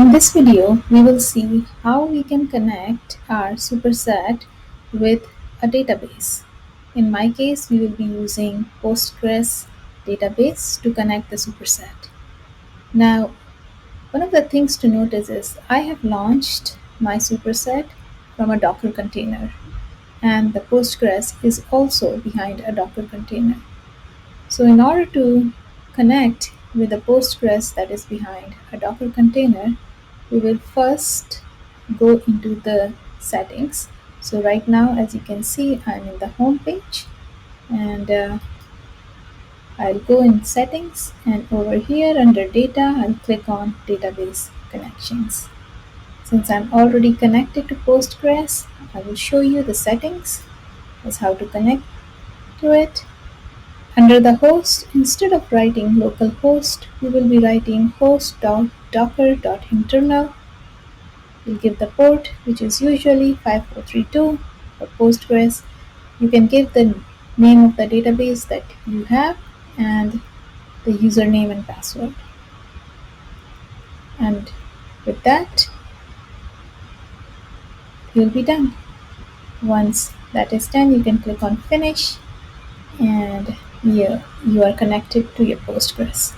In this video, we will see how we can connect our superset with a database. In my case, we will be using Postgres database to connect the superset. Now, one of the things to notice is I have launched my superset from a Docker container, and the Postgres is also behind a Docker container. So in order to connect with the Postgres that is behind a Docker container, we will first go into the settings. So right now, as you can see, I'm in the home page, and I'll go in settings, and over here under data, I'll click on database connections. Since I'm already connected to Postgres, I will show you the settings as how to connect to it. Under the host, instead of writing localhost, we will be writing host.docker.internal. We'll give the port, which is usually 5432 for Postgres. You can give the name of the database that you have and the username and password. And with that, you'll be done. Once that is done, you can click on finish, and you are connected to your Postgres.